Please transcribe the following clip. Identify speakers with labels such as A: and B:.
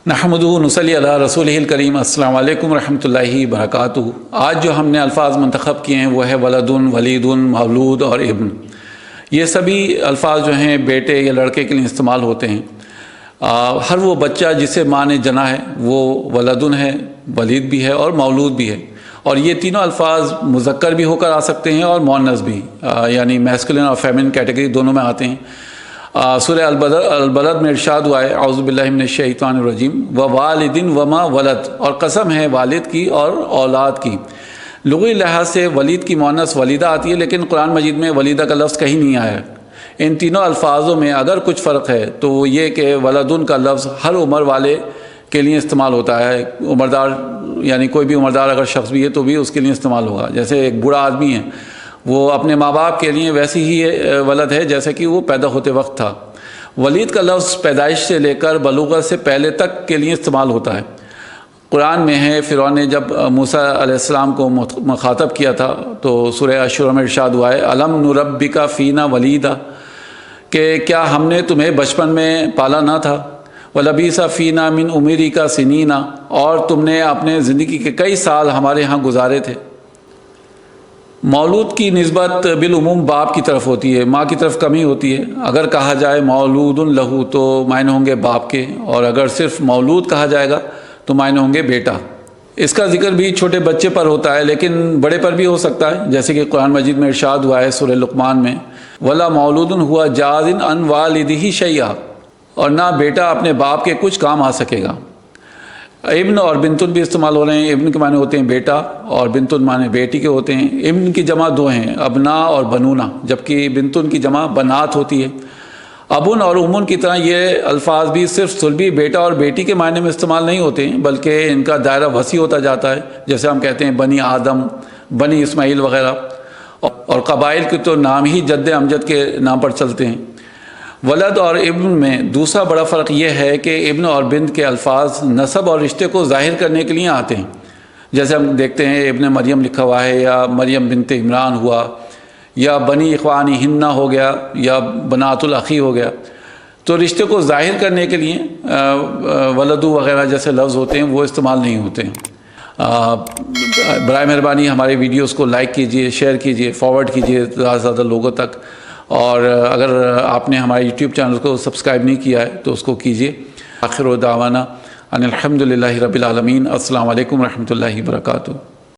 A: نحمدہ نصلی علی رسولہ الکریم السلام علیکم ورحمۃ اللہ وبرکاتہ۔ آج جو ہم نے الفاظ منتخب کیے ہیں وہ ہے ولد، ولید، مولود اور ابن۔ یہ سبھی الفاظ جو ہیں بیٹے یا لڑکے کے لیے استعمال ہوتے ہیں۔ ہر وہ بچہ جسے ماں نے جنا ہے وہ ولد ہے، ولید بھی ہے اور مولود بھی ہے، اور یہ تینوں الفاظ مذکر بھی ہو کر آ سکتے ہیں اور مؤنث بھی، یعنی میسکولن اور فیمنن کیٹیگری دونوں میں آتے ہیں۔ سورہ البلد میں ارشاد ہوا ہے اعوذ باللہ من الشیطان الرجیم ووالد وما ولد، اور قسم ہے والد کی اور اولاد کی۔ لغوی لحاظ سے ولید کی مؤنث ولیدہ آتی ہے، لیکن قرآن مجید میں ولیدہ کا لفظ کہیں نہیں آیا ہے۔ ان تینوں الفاظوں میں اگر کچھ فرق ہے تو وہ یہ کہ ولدن کا لفظ ہر عمر والے کے لیے استعمال ہوتا ہے، عمردار، یعنی کوئی بھی عمردار اگر شخص بھی ہے تو بھی اس کے لیے استعمال ہوگا۔ جیسے ایک بوڑھا آدمی ہے، وہ اپنے ماں باپ کے لیے ویسی ہی ولد ہے جیسے کہ وہ پیدا ہوتے وقت تھا۔ ولید کا لفظ پیدائش سے لے کر بلوغت سے پہلے تک کے لیے استعمال ہوتا ہے۔ قرآن میں ہے فرعون نے جب موسیٰ علیہ السلام کو مخاطب کیا تھا تو سورہ الشورى میں ارشاد ہوا ہے الم نربک فینا ولیدا، کہ کیا ہم نے تمہیں بچپن میں پالا نہ تھا، ولبیث فینا من عمرک سنین، اور تم نے اپنے زندگی کے کئی سال ہمارے ہاں گزارے تھے۔ مولود کی نسبت بالعموم باپ کی طرف ہوتی ہے، ماں کی طرف کمی ہوتی ہے۔ اگر کہا جائے مولود لہو تو معنی ہوں گے باپ کے، اور اگر صرف مولود کہا جائے گا تو معنی ہوں گے بیٹا۔ اس کا ذکر بھی چھوٹے بچے پر ہوتا ہے لیکن بڑے پر بھی ہو سکتا ہے، جیسے کہ قرآن مجید میں ارشاد ہوا ہے سورہ لقمان میں ولا مولود ہوا جاز عن والدہ شیئا، اور نہ بیٹا اپنے باپ کے کچھ کام آ سکے گا۔ ابن اور بنتن بھی استعمال ہو رہے ہیں۔ ابن کے معنی ہوتے ہیں بیٹا اور بنتن معنی بیٹی کے ہوتے ہیں۔ ابن کی جمع دو ہیں، ابنا اور بنونا، جبکہ بنتن کی جمع بنات ہوتی ہے۔ ابن اور امن کی طرح یہ الفاظ بھی صرف صلبی بیٹا اور بیٹی کے معنی میں استعمال نہیں ہوتے ہیں، بلکہ ان کا دائرہ وسیع ہوتا جاتا ہے، جیسے ہم کہتے ہیں بنی آدم، بنی اسماعیل وغیرہ، اور قبائل کے تو نام ہی جد امجد کے نام پر چلتے ہیں۔ ولد اور ابن میں دوسرا بڑا فرق یہ ہے کہ ابن اور بنت کے الفاظ نسب اور رشتے کو ظاہر کرنے کے لیے آتے ہیں، جیسے ہم دیکھتے ہیں ابن مریم لکھا ہوا ہے، یا مریم بنت عمران ہوا، یا بنی اخوانی ہنہ ہو گیا، یا بنات الاخی ہو گیا۔ تو رشتے کو ظاہر کرنے کے لیے ولدو وغیرہ جیسے لفظ ہوتے ہیں وہ استعمال نہیں ہوتے ہیں۔ برائے مہربانی ہمارے ویڈیوز کو لائک کیجئے، شیئر کیجئے، فارورڈ کیجئے زیادہ سے زیادہ لوگوں تک، اور اگر آپ نے ہمارے یوٹیوب چینل کو سبسکرائب نہیں کیا ہے تو اس کو کیجئے۔ آخر دعوانا ان الحمد للہ رب العالمین۔ السلام علیکم ورحمۃ اللہ وبرکاتہ۔